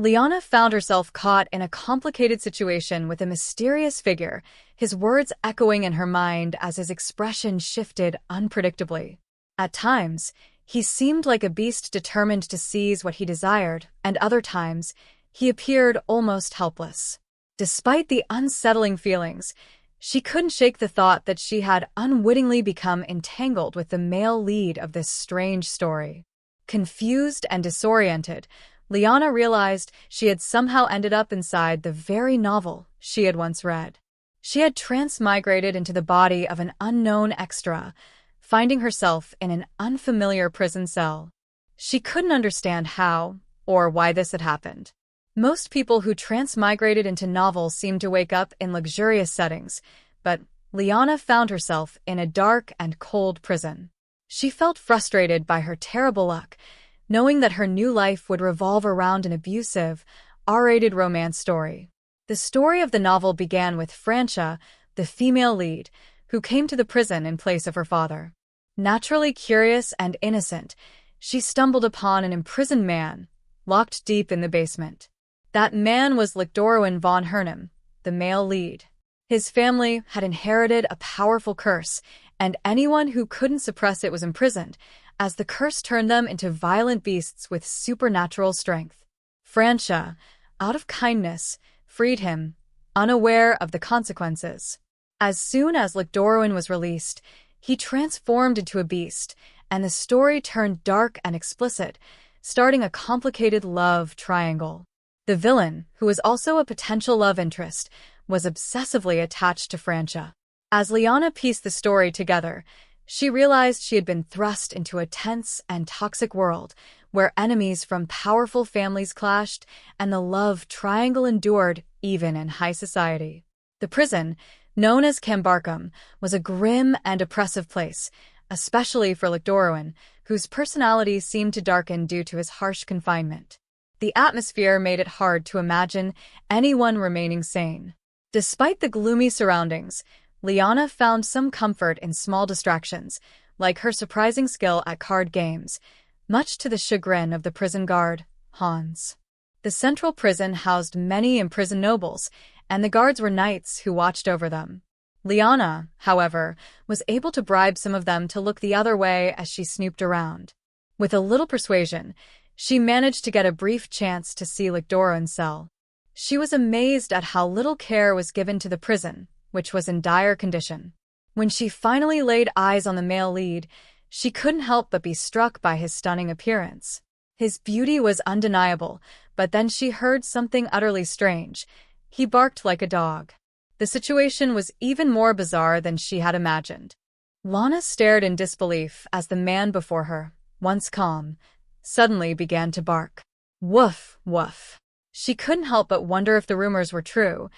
Liana found herself caught in a complicated situation with a mysterious figure, his words echoing in her mind as his expression shifted unpredictably. At times, he seemed like a beast determined to seize what he desired, and other times, he appeared almost helpless. Despite the unsettling feelings, she couldn't shake the thought that she had unwittingly become entangled with the male lead of this strange story. Confused and disoriented, Liana realized she had somehow ended up inside the very novel she had once read. She had transmigrated into the body of an unknown extra, finding herself in an unfamiliar prison cell. She couldn't understand how or why this had happened. Most people who transmigrated into novels seemed to wake up in luxurious settings, but Liana found herself in a dark and cold prison. She felt frustrated by her terrible luck, knowing that her new life would revolve around an abusive, R-rated romance story. The story of the novel began with Francia, the female lead, who came to the prison in place of her father. Naturally curious and innocent, she stumbled upon an imprisoned man, locked deep in the basement. That man was Licdorowin von Hernum, the male lead. His family had inherited a powerful curse, and anyone who couldn't suppress it was imprisoned, as the curse turned them into violent beasts with supernatural strength. Francia, out of kindness, freed him, unaware of the consequences. As soon as Licdorowin was released, he transformed into a beast, and the story turned dark and explicit, starting a complicated love triangle. The villain, who was also a potential love interest, was obsessively attached to Francia. As Liana pieced the story together, she realized she had been thrust into a tense and toxic world where enemies from powerful families clashed and the love triangle endured even in high society. The prison, known as Cambarcum, was a grim and oppressive place, especially for Licdorowin, whose personality seemed to darken due to his harsh confinement. The atmosphere made it hard to imagine anyone remaining sane. Despite the gloomy surroundings, Liana found some comfort in small distractions, like her surprising skill at card games, much to the chagrin of the prison guard, Hans. The central prison housed many imprisoned nobles, and the guards were knights who watched over them. Liana, however, was able to bribe some of them to look the other way as she snooped around. With a little persuasion, she managed to get a brief chance to see Licdorowin's cell. She was amazed at how little care was given to the prison, which was in dire condition. When she finally laid eyes on the male lead, she couldn't help but be struck by his stunning appearance. His beauty was undeniable, but then she heard something utterly strange. He barked like a dog. The situation was even more bizarre than she had imagined. Lana stared in disbelief as the man before her, once calm, suddenly began to bark. Woof, woof. She couldn't help but wonder if the rumors were true.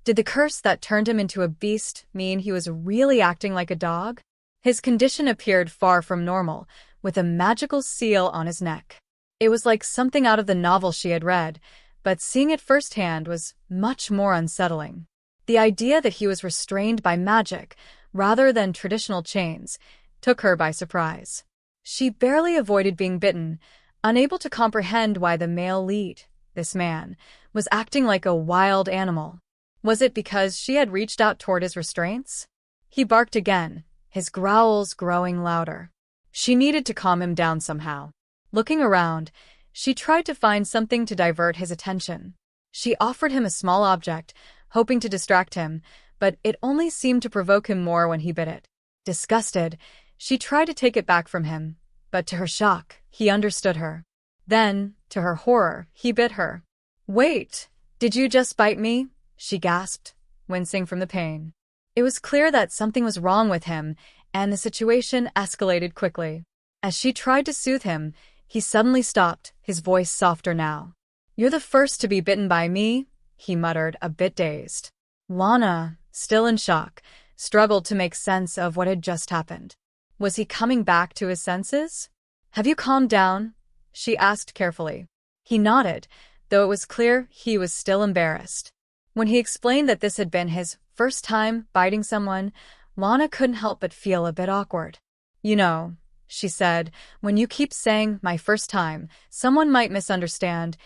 Did the curse that turned him into a beast mean he was really acting like a dog? His condition appeared far from normal, with a magical seal on his neck. It was like something out of the novel she had read, but seeing it firsthand was much more unsettling. The idea that he was restrained by magic, rather than traditional chains, took her by surprise. She barely avoided being bitten, unable to comprehend why the male lead, this man, was acting like a wild animal. Was it because she had reached out toward his restraints? He barked again, his growls growing louder. She needed to calm him down somehow. Looking around, she tried to find something to divert his attention. She offered him a small object, hoping to distract him, but it only seemed to provoke him more when he bit it. Disgusted, she tried to take it back from him, but to her shock, he understood her. Then, to her horror, he bit her. "Wait, did you just bite me?" she gasped, wincing from the pain. It was clear that something was wrong with him, and the situation escalated quickly. As she tried to soothe him, he suddenly stopped, his voice softer now. "You're the first to be bitten by me," he muttered, a bit dazed. Lana, still in shock, struggled to make sense of what had just happened. Was he coming back to his senses? "Have you calmed down?" she asked carefully. He nodded, though it was clear he was still embarrassed. When he explained that this had been his first time biting someone, Lana couldn't help but feel a bit awkward. "You know," she said, "when you keep saying 'my first time,' someone might misunderstand."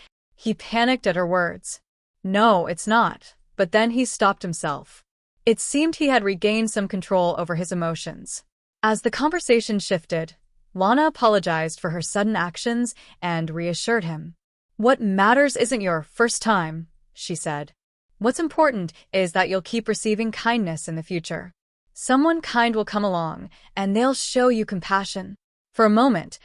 He panicked at her words. No, it's not. But then he stopped himself. It seemed he had regained some control over his emotions. As the conversation shifted, Lana apologized for her sudden actions and reassured him. What matters isn't your first time, she said. What's important is that you'll keep receiving kindness in the future. Someone kind will come along, and they'll show you compassion. For a moment,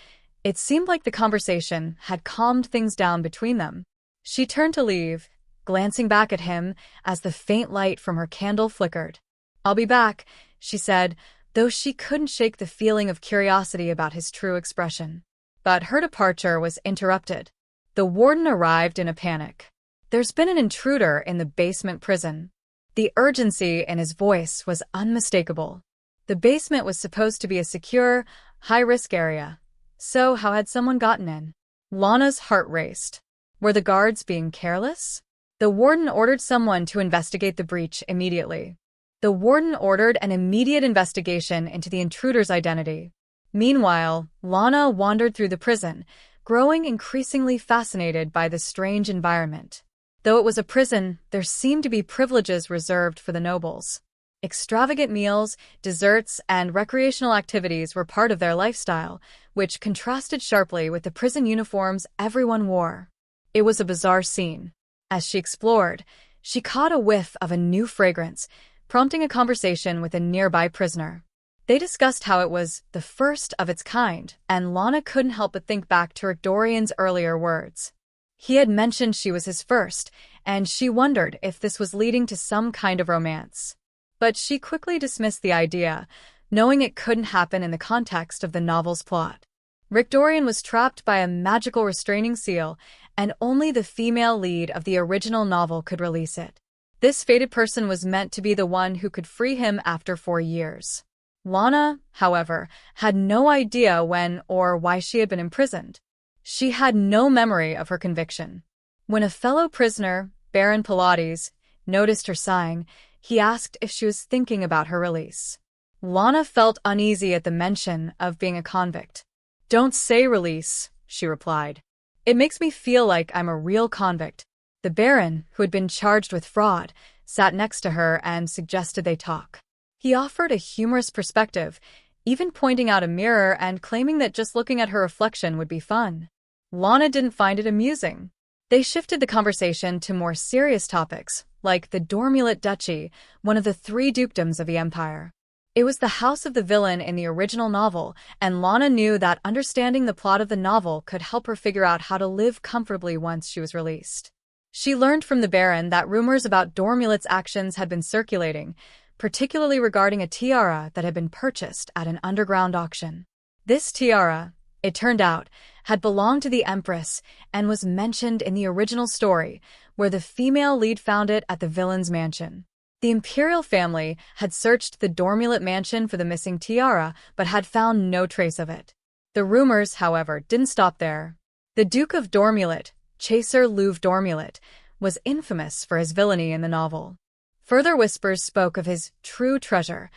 it seemed like the conversation had calmed things down between them. She turned to leave, glancing back at him as the faint light from her candle flickered. I'll be back, she said, though she couldn't shake the feeling of curiosity about his true expression. But her departure was interrupted. The warden arrived in a panic. There's been an intruder in the basement prison. The urgency in his voice was unmistakable. The basement was supposed to be a secure, high-risk area. So how had someone gotten in? Lana's heart raced. Were the guards being careless? The warden ordered someone to investigate the breach immediately. The warden ordered an immediate investigation into the intruder's identity. Meanwhile, Lana wandered through the prison, growing increasingly fascinated by the strange environment. Though it was a prison, there seemed to be privileges reserved for the nobles. Extravagant meals, desserts, and recreational activities were part of their lifestyle, which contrasted sharply with the prison uniforms everyone wore. It was a bizarre scene. As she explored, she caught a whiff of a new fragrance, prompting a conversation with a nearby prisoner. They discussed how it was the first of its kind, and Lana couldn't help but think back to Rick Dorian's earlier words. He had mentioned she was his first, and she wondered if this was leading to some kind of romance. But she quickly dismissed the idea, knowing it couldn't happen in the context of the novel's plot. Rick Dorian was trapped by a magical restraining seal, and only the female lead of the original novel could release it. This fated person was meant to be the one who could free him after 4 years. Lana, however, had no idea when or why she had been imprisoned. She had no memory of her conviction. When a fellow prisoner, Baron Pilates, noticed her sighing, he asked if she was thinking about her release. Lana felt uneasy at the mention of being a convict. Don't say release, she replied. It makes me feel like I'm a real convict. The Baron, who had been charged with fraud, sat next to her and suggested they talk. He offered a humorous perspective, even pointing out a mirror and claiming that just looking at her reflection would be fun. Lana didn't find it amusing. They shifted the conversation to more serious topics, like the Dormulet Duchy, one of the 3 dukedoms of the Empire. It was the house of the villain in the original novel, and Lana knew that understanding the plot of the novel could help her figure out how to live comfortably once she was released. She learned from the Baron that rumors about Dormulet's actions had been circulating, particularly regarding a tiara that had been purchased at an underground auction. This tiara, it turned out, had belonged to the Empress and was mentioned in the original story, where the female lead found it at the villain's mansion. The imperial family had searched the Dormulet mansion for the missing tiara, but had found no trace of it. The rumors, however, didn't stop there. The Duke of Dormulet, Chaser Louv Dormulet, was infamous for his villainy in the novel. Further whispers spoke of his true treasure,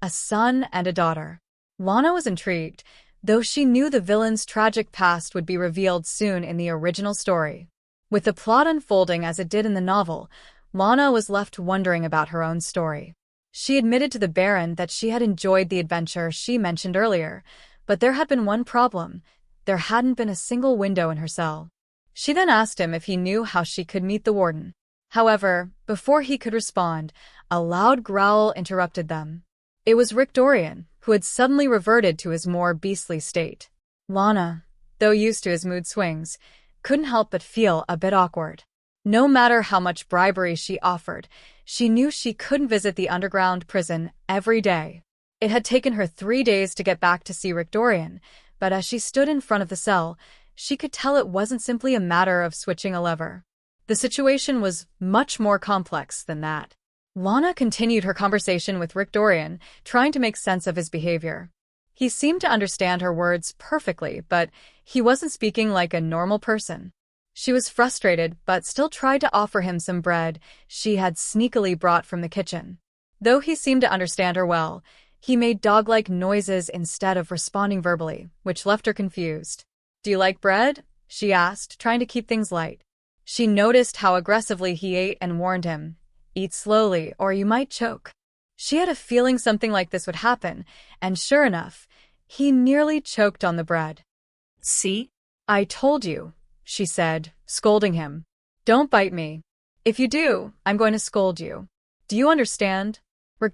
a son and a daughter. Lana was intrigued, though she knew the villain's tragic past would be revealed soon in the original story. With the plot unfolding as it did in the novel, Lana was left wondering about her own story. She admitted to the Baron that she had enjoyed the adventure she mentioned earlier, but there had been one problem. There hadn't been a single window in her cell. She then asked him if he knew how she could meet the warden. However, before he could respond, a loud growl interrupted them. It was Rick Dorian, who had suddenly reverted to his more beastly state. Lana, though used to his mood swings, couldn't help but feel a bit awkward. No matter how much bribery she offered, she knew she couldn't visit the underground prison every day. It had taken her 3 days to get back to see Rick Dorian, but as she stood in front of the cell, she could tell it wasn't simply a matter of switching a lever. The situation was much more complex than that. Lana continued her conversation with Rick Dorian, trying to make sense of his behavior. He seemed to understand her words perfectly, but he wasn't speaking like a normal person. She was frustrated, but still tried to offer him some bread she had sneakily brought from the kitchen. Though he seemed to understand her well, he made dog-like noises instead of responding verbally, which left her confused. "Do you like bread?" she asked, trying to keep things light. She noticed how aggressively he ate and warned him, "Eat slowly, or you might choke." She had a feeling something like this would happen, and sure enough, he nearly choked on the bread. "See? "I told you," she said, scolding him. "Don't bite me. If you do, I'm going to scold you. Do you understand?"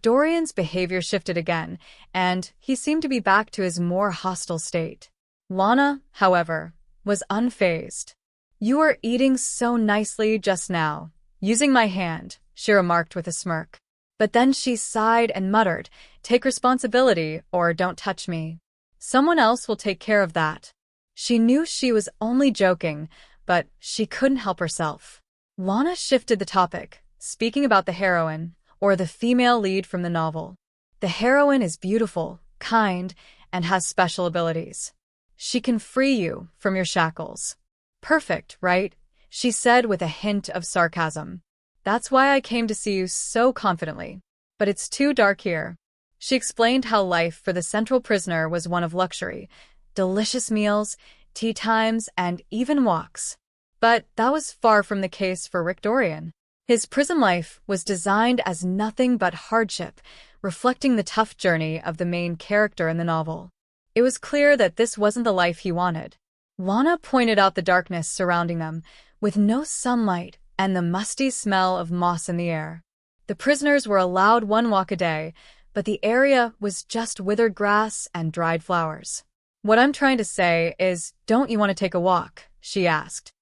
Dorian's behavior shifted again, and he seemed to be back to his more hostile state. Lana, however, was unfazed. "You were eating so nicely just now, using my hand," she remarked with a smirk. But then she sighed and muttered, "Take responsibility or don't touch me. Someone else will take care of that." She knew she was only joking, but she couldn't help herself. Lana shifted the topic, speaking about the heroine, or the female lead from the novel. "The heroine is beautiful, kind, and has special abilities. She can free you from your shackles." "Perfect, right?" she said with a hint of sarcasm. "That's why I came to see you so confidently. But it's too dark here." She explained how life for the central prisoner was one of luxury, delicious meals, tea times, and even walks. But that was far from the case for Dorian. His prison life was designed as nothing but hardship, reflecting the tough journey of the main character in the novel. It was clear that this wasn't the life he wanted. Lana pointed out the darkness surrounding them, with no sunlight and the musty smell of moss in the air. The prisoners were allowed one walk a day, but the area was just withered grass and dried flowers. "What I'm trying to say is, don't you want to take a walk?" she asked.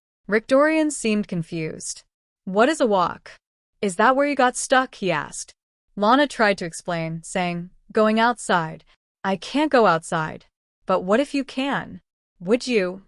Dorian seemed confused. "What is a walk? Is that where you got stuck?" he asked. Lana tried to explain, saying, "Going outside. I can't go outside. But what if you can? Would you?"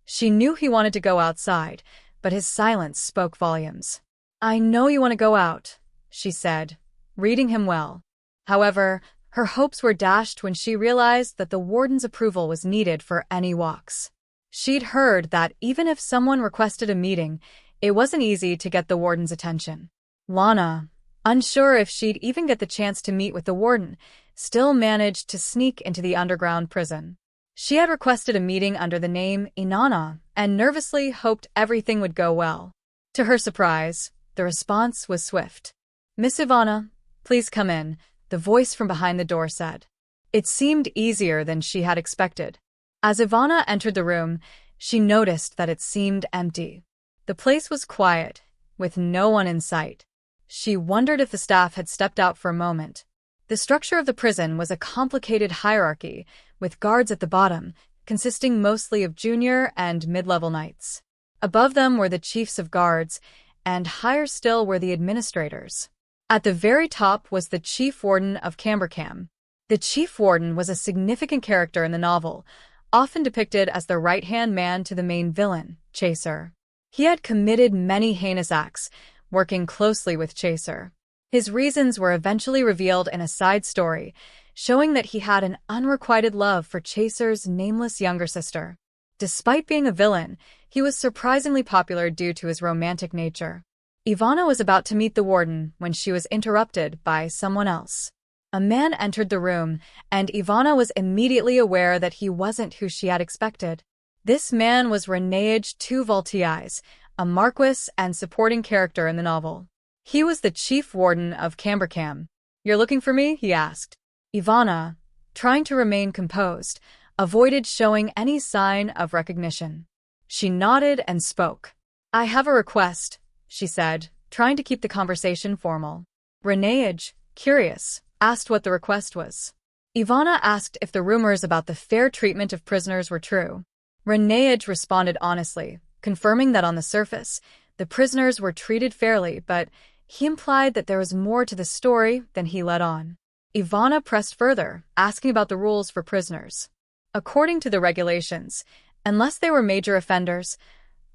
She knew he wanted to go outside, but his silence spoke volumes. "I know you want to go out," she said, reading him well. However, her hopes were dashed when she realized that the warden's approval was needed for any walks. She'd heard that even if someone requested a meeting, it wasn't easy to get the warden's attention. Lana, unsure if she'd even get the chance to meet with the warden, still managed to sneak into the underground prison. She had requested a meeting under the name Inanna and nervously hoped everything would go well. To her surprise, the response was swift. "Miss Ivana, please come in," the voice from behind the door said. It seemed easier than she had expected. As Ivana entered the room, she noticed that it seemed empty. The place was quiet, with no one in sight. She wondered if the staff had stepped out for a moment. The structure of the prison was a complicated hierarchy, with guards at the bottom, consisting mostly of junior and mid-level knights. Above them were the chiefs of guards, and higher still were the administrators. At the very top was the chief warden of Cambercam. The chief warden was a significant character in the novel, often depicted as the right-hand man to the main villain, Chaser. He had committed many heinous acts, working closely with Chaser. His reasons were eventually revealed in a side story, showing that he had an unrequited love for Chaser's nameless younger sister. Despite being a villain, he was surprisingly popular due to his romantic nature. Ivana was about to meet the warden when she was interrupted by someone else. A man entered the room, and Ivana was immediately aware that he wasn't who she had expected. This man was Renéage II Voltiles, a marquis and supporting character in the novel. He was the chief warden of Cambercam. "You're looking for me?" he asked. Ivana, trying to remain composed, avoided showing any sign of recognition. She nodded and spoke. "I have a request," she said, trying to keep the conversation formal. Renéage, curious, asked what the request was. Ivana asked if the rumors about the fair treatment of prisoners were true. Renéage responded honestly, confirming that on the surface, the prisoners were treated fairly, but he implied that there was more to the story than he let on. Ivana pressed further, asking about the rules for prisoners. According to the regulations, unless they were major offenders,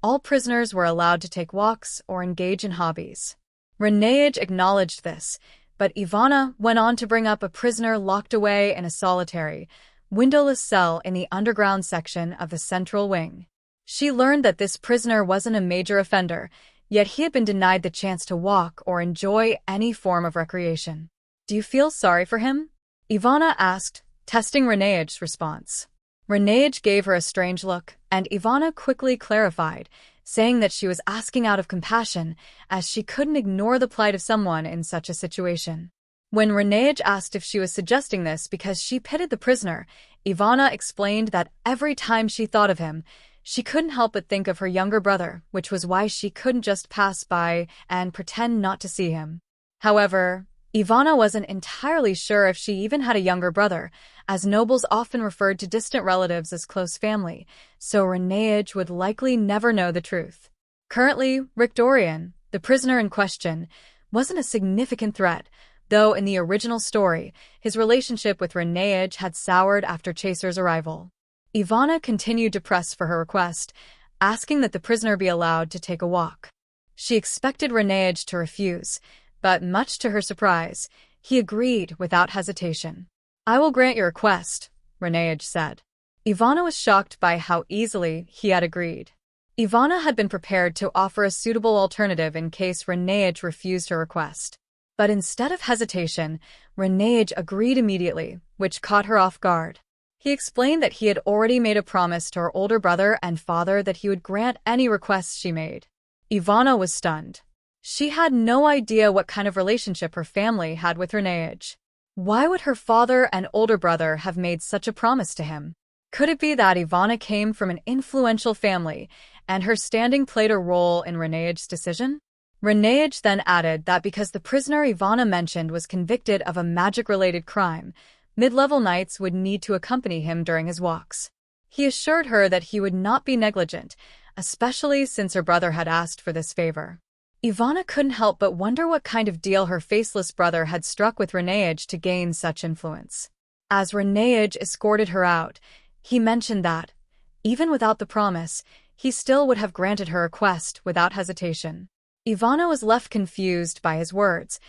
all prisoners were allowed to take walks or engage in hobbies. Renéage acknowledged this, but Ivana went on to bring up a prisoner locked away in a solitary, windowless cell in the underground section of the central wing. She learned that this prisoner wasn't a major offender, yet he had been denied the chance to walk or enjoy any form of recreation. "Do you feel sorry for him?" Ivana asked, testing Renéage's response. Renéage gave her a strange look, and Ivana quickly clarified, saying that she was asking out of compassion as she couldn't ignore the plight of someone in such a situation. When Renage asked if she was suggesting this because she pitied the prisoner, Ivana explained that every time she thought of him, she couldn't help but think of her younger brother, which was why she couldn't just pass by and pretend not to see him. However, Ivana wasn't entirely sure if she even had a younger brother, as nobles often referred to distant relatives as close family, so Renage would likely never know the truth. Currently, Rick Dorian, the prisoner in question, wasn't a significant threat, though in the original story, his relationship with Renage had soured after Chaser's arrival. Ivana continued to press for her request, asking that the prisoner be allowed to take a walk. She expected Renage to refuse, but much to her surprise, he agreed without hesitation. "I will grant your request," Renage said. Ivana was shocked by how easily he had agreed. Ivana had been prepared to offer a suitable alternative in case Renage refused her request. But instead of hesitation, Renage agreed immediately, which caught her off guard. He explained that he had already made a promise to her older brother and father that he would grant any requests she made. Ivana was stunned. She had no idea what kind of relationship her family had with Renage. Why would her father and older brother have made such a promise to him? Could it be that Ivana came from an influential family and her standing played a role in Renage's decision? Renage then added that because the prisoner Ivana mentioned was convicted of a magic-related crime, mid-level knights would need to accompany him during his walks. He assured her that he would not be negligent, especially since her brother had asked for this favor. Ivana couldn't help but wonder what kind of deal her faceless brother had struck with Renage to gain such influence. As Renage escorted her out, he mentioned that, even without the promise, he still would have granted her request without hesitation. Ivana was left confused by his words,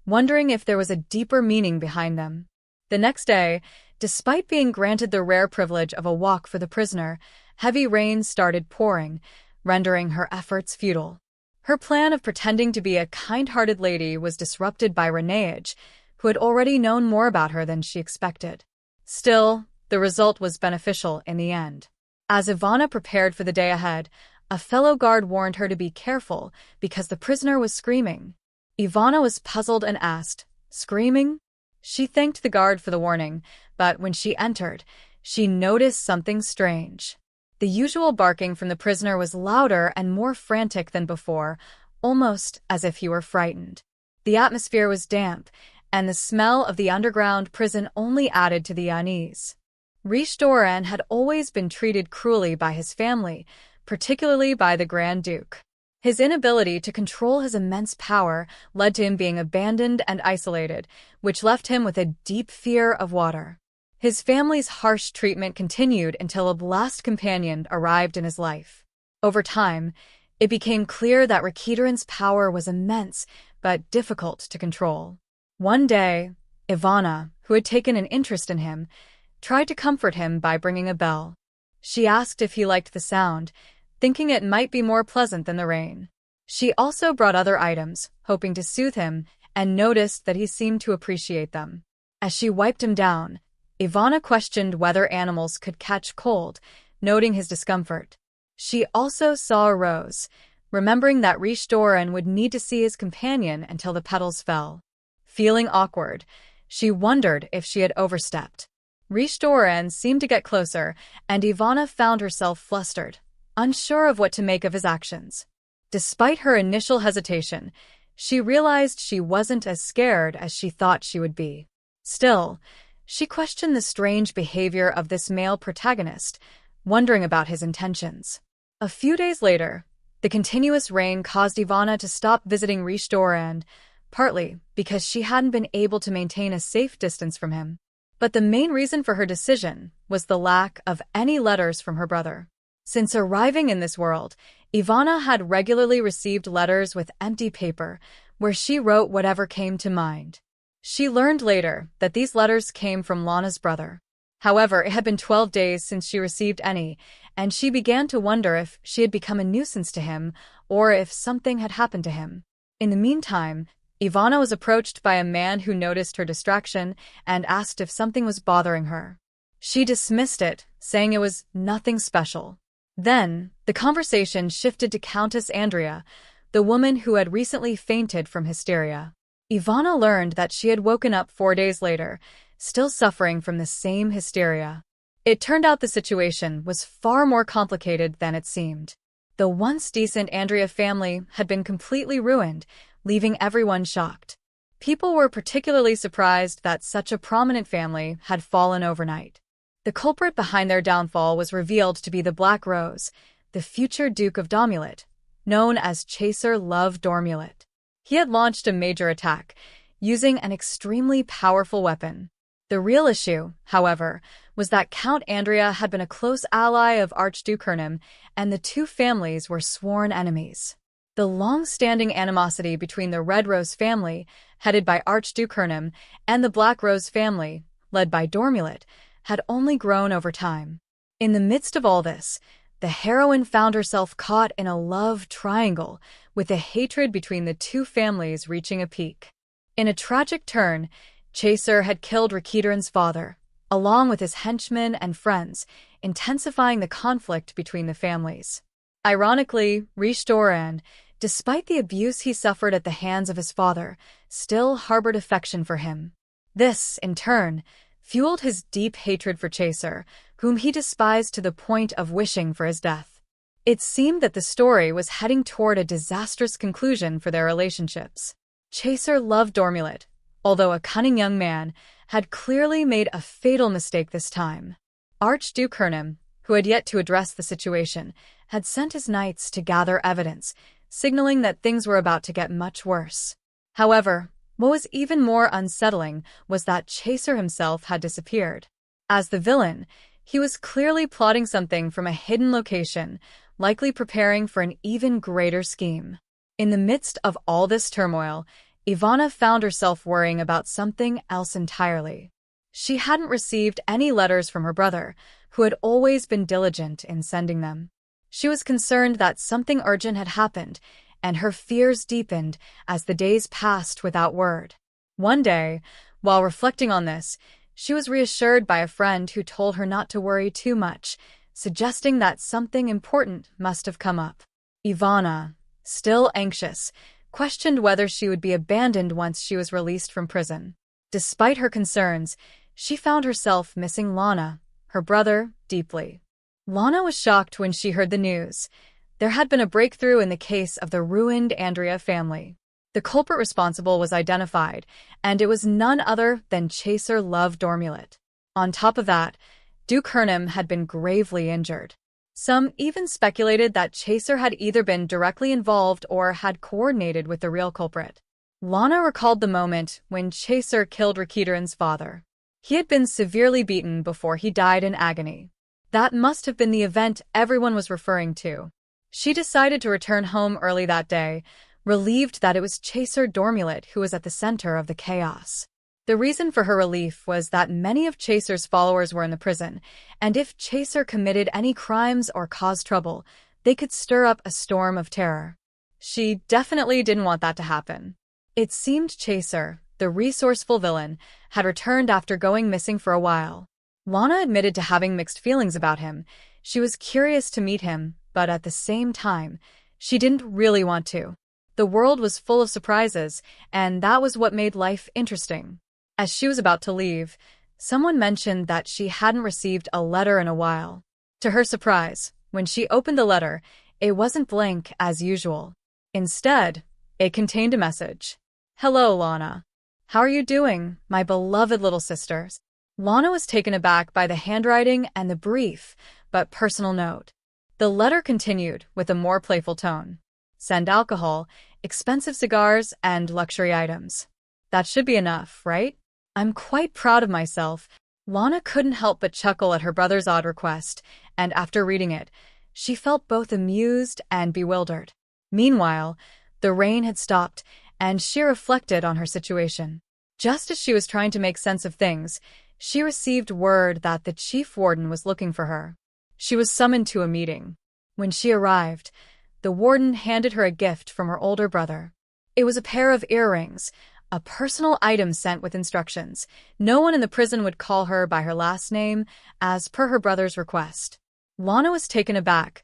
wondering if there was a deeper meaning behind them. The next day, despite being granted the rare privilege of a walk for the prisoner, heavy rain started pouring, rendering her efforts futile. Her plan of pretending to be a kind-hearted lady was disrupted by Renage, who had already known more about her than she expected. Still, the result was beneficial in the end. As Ivana prepared for the day ahead, a fellow guard warned her to be careful because the prisoner was screaming. Ivana was puzzled and asked, "Screaming?" She thanked the guard for the warning, but when she entered, she noticed something strange. The usual barking from the prisoner was louder and more frantic than before, almost as if he were frightened. The atmosphere was damp, and the smell of the underground prison only added to the unease. Riche Doran had always been treated cruelly by his family, particularly by the Grand Duke. His inability to control his immense power led to him being abandoned and isolated, which left him with a deep fear of water. His family's harsh treatment continued until a last companion arrived in his life. Over time, it became clear that Rakitaran's power was immense, but difficult to control. One day, Ivana, who had taken an interest in him, tried to comfort him by bringing a bell. She asked if he liked the sound, thinking it might be more pleasant than the rain. She also brought other items, hoping to soothe him, and noticed that he seemed to appreciate them. As she wiped him down, Ivana questioned whether animals could catch cold, noting his discomfort. She also saw a rose, remembering that Riche Doran would need to see his companion until the petals fell. Feeling awkward, she wondered if she had overstepped. Riche Doran seemed to get closer, and Ivana found herself flustered, unsure of what to make of his actions. Despite her initial hesitation, she realized she wasn't as scared as she thought she would be. Still, she questioned the strange behavior of this male protagonist, wondering about his intentions. A few days later, the continuous rain caused Ivana to stop visiting Riche Doran, partly because she hadn't been able to maintain a safe distance from him. But the main reason for her decision was the lack of any letters from her brother. Since arriving in this world, Ivana had regularly received letters with empty paper, where she wrote whatever came to mind. She learned later that these letters came from Lana's brother. However, it had been 12 days since she received any, and she began to wonder if she had become a nuisance to him or if something had happened to him. In the meantime, Ivana was approached by a man who noticed her distraction and asked if something was bothering her. She dismissed it, saying it was nothing special. Then, the conversation shifted to Countess Andrea, the woman who had recently fainted from hysteria. Ivana learned that she had woken up 4 days later, still suffering from the same hysteria. It turned out the situation was far more complicated than it seemed. The once decent Andrea family had been completely ruined, leaving everyone shocked. People were particularly surprised that such a prominent family had fallen overnight. The culprit behind their downfall was revealed to be the Black Rose, the future Duke of Dormulet, known as Chaser Love Dormulet. He had launched a major attack, using an extremely powerful weapon. The real issue, however, was that Count Andrea had been a close ally of Archduke Hernim, and the two families were sworn enemies. The long-standing animosity between the Red Rose family, headed by Archduke Hernim, and the Black Rose family, led by Dormulet, had only grown over time. In the midst of all this, the heroine found herself caught in a love triangle, with the hatred between the two families reaching a peak. In a tragic turn, Chaser had killed Rakitaran's father, along with his henchmen and friends, intensifying the conflict between the families. Ironically, Rishtoran, despite the abuse he suffered at the hands of his father, still harbored affection for him. This, in turn, fueled his deep hatred for Chaser, whom he despised to the point of wishing for his death. It seemed that the story was heading toward a disastrous conclusion for their relationships. Chaser loved Dormulet, although a cunning young man, had clearly made a fatal mistake this time. Archduke Hernim, who had yet to address the situation, had sent his knights to gather evidence, signaling that things were about to get much worse. However, what was even more unsettling was that Chaser himself had disappeared. As the villain, he was clearly plotting something from a hidden location, likely preparing for an even greater scheme. In the midst of all this turmoil, Ivana found herself worrying about something else entirely. She hadn't received any letters from her brother, who had always been diligent in sending them. She was concerned that something urgent had happened, and her fears deepened as the days passed without word. One day, while reflecting on this, she was reassured by a friend who told her not to worry too much, suggesting that something important must have come up. Ivana, still anxious, questioned whether she would be abandoned once she was released from prison. Despite her concerns, she found herself missing Lana, her brother, deeply. Lana was shocked when she heard the news. There had been a breakthrough in the case of the ruined Andrea family. The culprit responsible was identified, and it was none other than Chaser Love Dormulet. On top of that, Duke Hernim had been gravely injured. Some even speculated that Chaser had either been directly involved or had coordinated with the real culprit. Lana recalled the moment when Chaser killed Rakitaran's father. He had been severely beaten before he died in agony. That must have been the event everyone was referring to. She decided to return home early that day, relieved that it was Chaser Dormulet who was at the center of the chaos. The reason for her relief was that many of Chaser's followers were in the prison, and if Chaser committed any crimes or caused trouble, they could stir up a storm of terror. She definitely didn't want that to happen. It seemed Chaser, the resourceful villain, had returned after going missing for a while. Lana admitted to having mixed feelings about him. She was curious to meet him, but at the same time, she didn't really want to. The world was full of surprises, and that was what made life interesting. As she was about to leave, someone mentioned that she hadn't received a letter in a while. To her surprise, when she opened the letter, it wasn't blank as usual. Instead, it contained a message. "Hello, Lana. How are you doing, my beloved little sisters?" Lana was taken aback by the handwriting and the brief, but personal note. The letter continued with a more playful tone. "Send alcohol, expensive cigars, and luxury items. That should be enough, right? I'm quite proud of myself." Lana couldn't help but chuckle at her brother's odd request, and after reading it, she felt both amused and bewildered. Meanwhile, the rain had stopped, and she reflected on her situation. Just as she was trying to make sense of things, she received word that the chief warden was looking for her. She was summoned to a meeting. When she arrived, the warden handed her a gift from her older brother. It was a pair of earrings, a personal item sent with instructions. No one in the prison would call her by her last name, as per her brother's request. Lana was taken aback,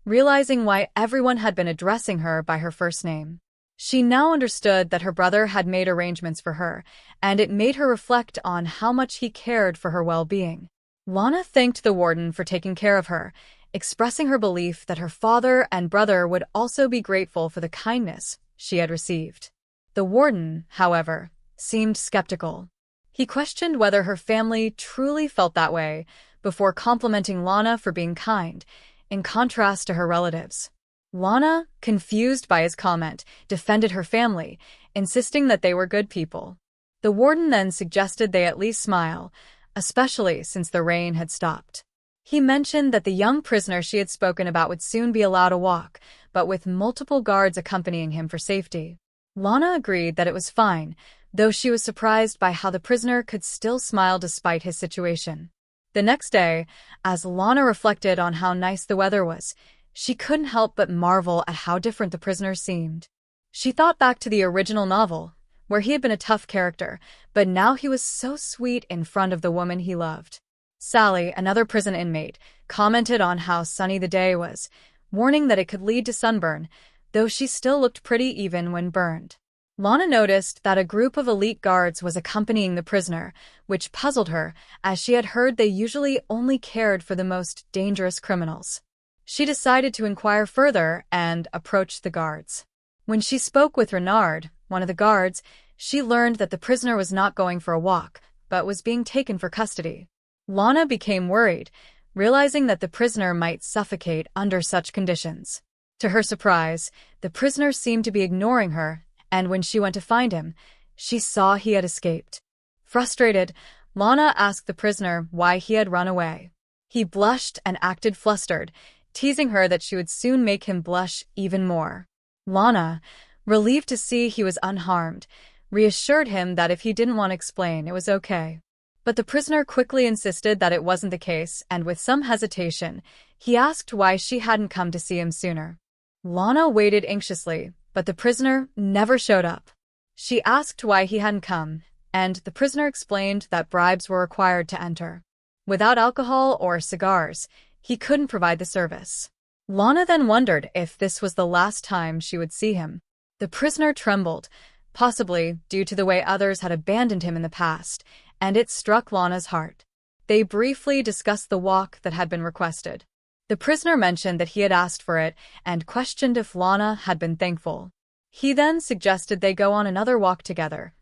realizing why everyone had been addressing her by her first name. She now understood that her brother had made arrangements for her, and it made her reflect on how much he cared for her well-being. Lana thanked the warden for taking care of her, expressing her belief that her father and brother would also be grateful for the kindness she had received. The warden, however, seemed skeptical. He questioned whether her family truly felt that way before complimenting Lana for being kind, in contrast to her relatives. Lana, confused by his comment, defended her family, insisting that they were good people. The warden then suggested they at least smile, especially since the rain had stopped. He mentioned that the young prisoner she had spoken about would soon be allowed a walk, but with multiple guards accompanying him for safety. Lana agreed that it was fine, though she was surprised by how the prisoner could still smile despite his situation. The next day, as Lana reflected on how nice the weather was, she couldn't help but marvel at how different the prisoner seemed. She thought back to the original novel, where he had been a tough character, but now he was so sweet in front of the woman he loved. Sally, another prison inmate, commented on how sunny the day was, warning that it could lead to sunburn, though she still looked pretty even when burned. Lana noticed that a group of elite guards was accompanying the prisoner, which puzzled her, as she had heard they usually only cared for the most dangerous criminals. She decided to inquire further and approached the guards. When she spoke with Renard, one of the guards, she learned that the prisoner was not going for a walk, but was being taken for custody. Lana became worried, realizing that the prisoner might suffocate under such conditions. To her surprise, the prisoner seemed to be ignoring her, and when she went to find him, she saw he had escaped. Frustrated, Lana asked the prisoner why he had run away. He blushed and acted flustered, teasing her that she would soon make him blush even more. Lana, relieved to see he was unharmed, reassured him that if he didn't want to explain, it was okay. But the prisoner quickly insisted that it wasn't the case, and with some hesitation, he asked why she hadn't come to see him sooner. Lana waited anxiously, but the prisoner never showed up. She asked why he hadn't come, and the prisoner explained that bribes were required to enter. Without alcohol or cigars, he couldn't provide the service. Lana then wondered if this was the last time she would see him. The prisoner trembled, possibly due to the way others had abandoned him in the past, and it struck Lana's heart. They briefly discussed the walk that had been requested. The prisoner mentioned that he had asked for it and questioned if Lana had been thankful. He then suggested they go on another walk together,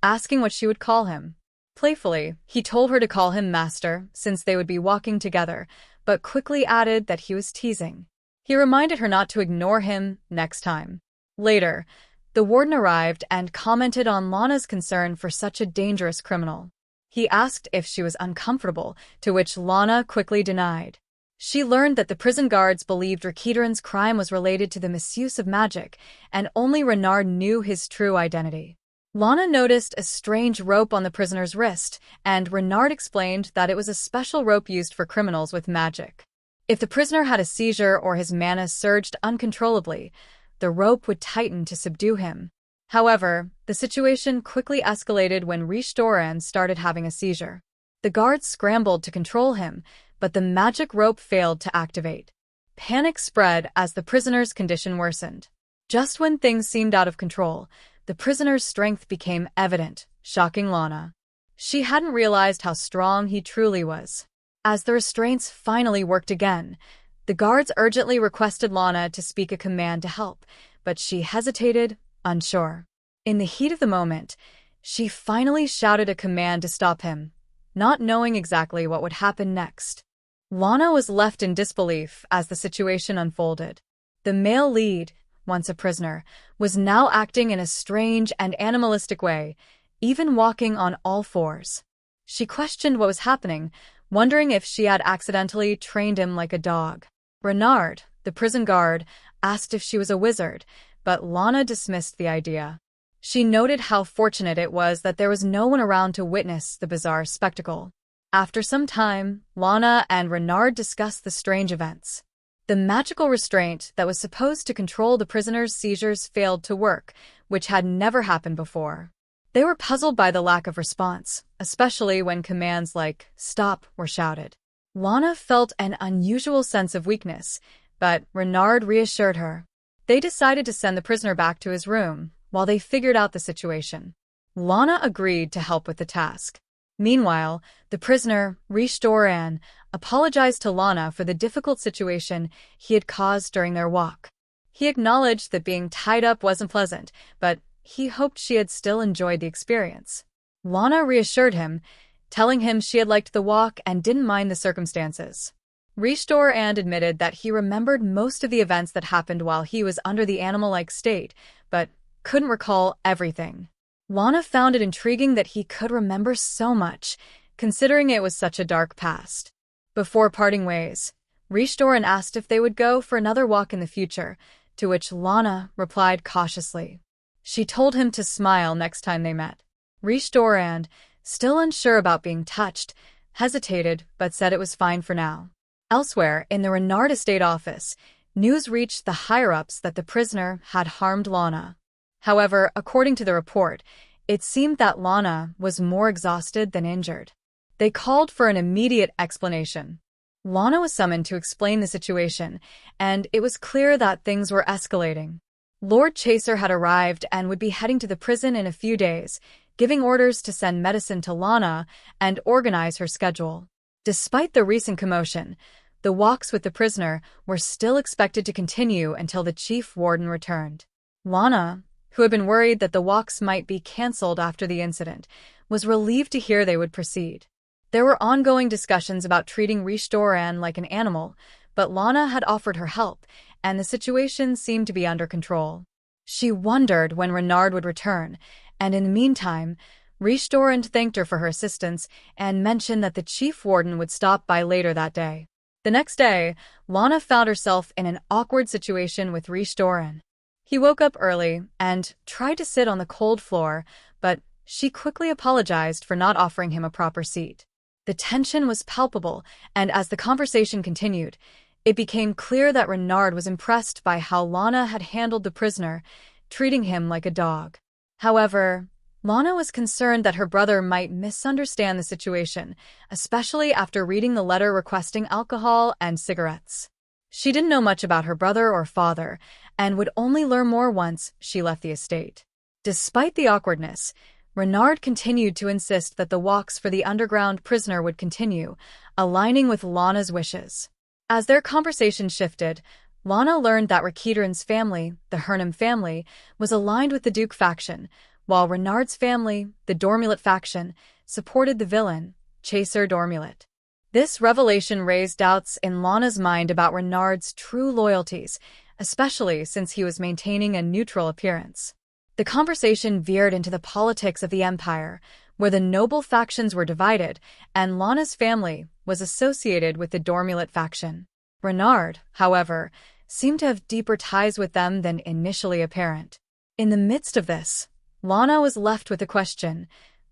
asking what she would call him. Playfully, he told her to call him Master, since they would be walking together, but quickly added that he was teasing. He reminded her not to ignore him next time. Later, the warden arrived and commented on Lana's concern for such a dangerous criminal. He asked if she was uncomfortable, to which Lana quickly denied. She learned that the prison guards believed Rakitaran's crime was related to the misuse of magic, and only Renard knew his true identity. Lana noticed a strange rope on the prisoner's wrist, and Renard explained that it was a special rope used for criminals with magic. If the prisoner had a seizure or his mana surged uncontrollably, the rope would tighten to subdue him. However, the situation quickly escalated when Rishdoran started having a seizure. The guards scrambled to control him, but the magic rope failed to activate. Panic spread as the prisoner's condition worsened. Just when things seemed out of control, the prisoner's strength became evident, shocking Lana. She hadn't realized how strong he truly was. As the restraints finally worked again, the guards urgently requested Lana to speak a command to help, but she hesitated, unsure. In the heat of the moment, she finally shouted a command to stop him, not knowing exactly what would happen next. Lana was left in disbelief as the situation unfolded. The male lead, once a prisoner, was now acting in a strange and animalistic way, even walking on all fours. She questioned what was happening, wondering if she had accidentally trained him like a dog. Renard, the prison guard, asked if she was a wizard, but Lana dismissed the idea. She noted how fortunate it was that there was no one around to witness the bizarre spectacle. After some time, Lana and Renard discussed the strange events. The magical restraint that was supposed to control the prisoner's seizures failed to work, which had never happened before. They were puzzled by the lack of response, especially when commands like "stop" were shouted. Lana felt an unusual sense of weakness, but Renard reassured her. They decided to send the prisoner back to his room while they figured out the situation. Lana agreed to help with the task. Meanwhile, the prisoner, Rish-Doran, apologized to Lana for the difficult situation he had caused during their walk. He acknowledged that being tied up wasn't pleasant, but he hoped she had still enjoyed the experience. Lana reassured him, telling him she had liked the walk and didn't mind the circumstances. Rish-Doran admitted that he remembered most of the events that happened while he was under the animal-like state, but couldn't recall everything. Lana found it intriguing that he could remember so much, considering it was such a dark past. Before parting ways, Rish-Doran asked if they would go for another walk in the future, to which Lana replied cautiously. She told him to smile next time they met. Rish-Doran, still unsure about being touched, hesitated but said it was fine for now. Elsewhere, in the Renard estate office, news reached the higher-ups that the prisoner had harmed Lana. However, according to the report, it seemed that Lana was more exhausted than injured. They called for an immediate explanation. Lana was summoned to explain the situation, and it was clear that things were escalating. Lord Chaser had arrived and would be heading to the prison in a few days, giving orders to send medicine to Lana and organize her schedule. Despite the recent commotion, the walks with the prisoner were still expected to continue until the chief warden returned. Lana, who had been worried that the walks might be cancelled after the incident, was relieved to hear they would proceed. There were ongoing discussions about treating Rish-Doran like an animal, but Lana had offered her help, and the situation seemed to be under control. She wondered when Renard would return, and in the meantime, Rish-Doran thanked her for her assistance and mentioned that the chief warden would stop by later that day. The next day, Lana found herself in an awkward situation with Rish-Doran. He woke up early and tried to sit on the cold floor, but she quickly apologized for not offering him a proper seat. The tension was palpable, and as the conversation continued, it became clear that Renard was impressed by how Lana had handled the prisoner, treating him like a dog. However, Lana was concerned that her brother might misunderstand the situation, especially after reading the letter requesting alcohol and cigarettes. She didn't know much about her brother or father, and would only learn more once she left the estate. Despite the awkwardness, Renard continued to insist that the walks for the underground prisoner would continue, aligning with Lana's wishes. As their conversation shifted, Lana learned that Rakitaran's family, the Hernam family, was aligned with the Duke faction, while Renard's family, the Dormulet faction, supported the villain, Chaser Dormulet. This revelation raised doubts in Lana's mind about Renard's true loyalties, especially since he was maintaining a neutral appearance. The conversation veered into the politics of the Empire, where the noble factions were divided, and Lana's family was associated with the Dormulet faction. Renard, however, seemed to have deeper ties with them than initially apparent. In the midst of this, Lana was left with a question.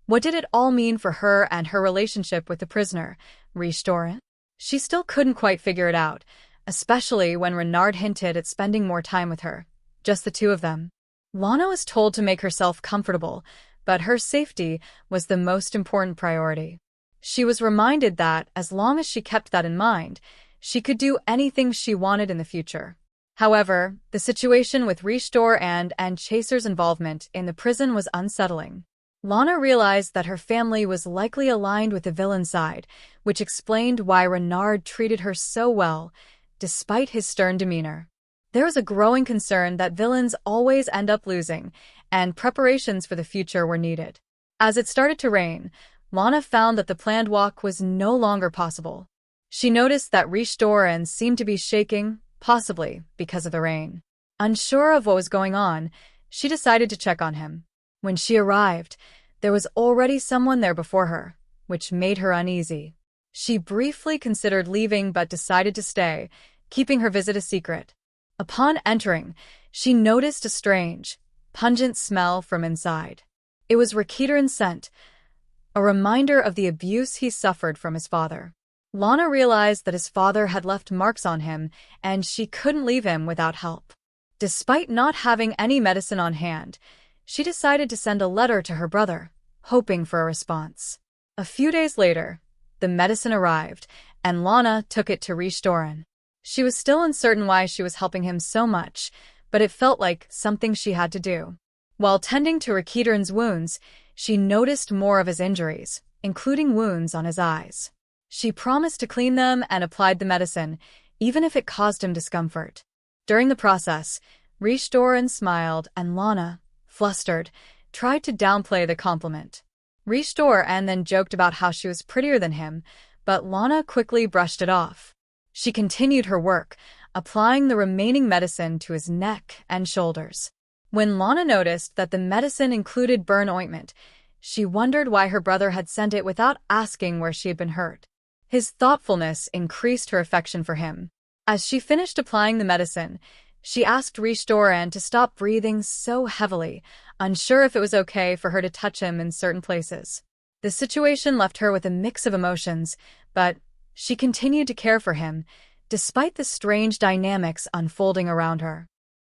What did it all mean for her and her relationship with the prisoner, Rish-Doran? She still couldn't quite figure it out, especially when Renard hinted at spending more time with her, just the two of them. Lana was told to make herself comfortable, but her safety was the most important priority. She was reminded that, as long as she kept that in mind, she could do anything she wanted in the future. However, the situation with Rish-Doran and Chaser's involvement in the prison was unsettling. Lana realized that her family was likely aligned with the villain side, which explained why Renard treated her so well, despite his stern demeanor. There was a growing concern that villains always end up losing, and preparations for the future were needed. As it started to rain, Lana found that the planned walk was no longer possible. She noticed that Rish-Doran seemed to be shaking, possibly because of the rain. Unsure of what was going on, she decided to check on him. When she arrived, there was already someone there before her, which made her uneasy. She briefly considered leaving but decided to stay, keeping her visit a secret. Upon entering, she noticed a strange, pungent smell from inside. It was Rakitaran's scent, a reminder of the abuse he suffered from his father. Lana realized that his father had left marks on him, and she couldn't leave him without help. Despite not having any medicine on hand, she decided to send a letter to her brother, hoping for a response. A few days later, the medicine arrived, and Lana took it to Doran. She was still uncertain why she was helping him so much, but it felt like something she had to do. While tending to Rikidoran's wounds, she noticed more of his injuries, including wounds on his eyes. She promised to clean them and applied the medicine, even if it caused him discomfort. During the process, Doran smiled and Lana, flustered, tried to downplay the compliment. Doran then joked about how she was prettier than him, but Lana quickly brushed it off. She continued her work, applying the remaining medicine to his neck and shoulders. When Lana noticed that the medicine included burn ointment, she wondered why her brother had sent it without asking where she had been hurt. His thoughtfulness increased her affection for him. As she finished applying the medicine, she asked Doran to stop breathing so heavily, unsure if it was okay for her to touch him in certain places. The situation left her with a mix of emotions, but she continued to care for him, despite the strange dynamics unfolding around her.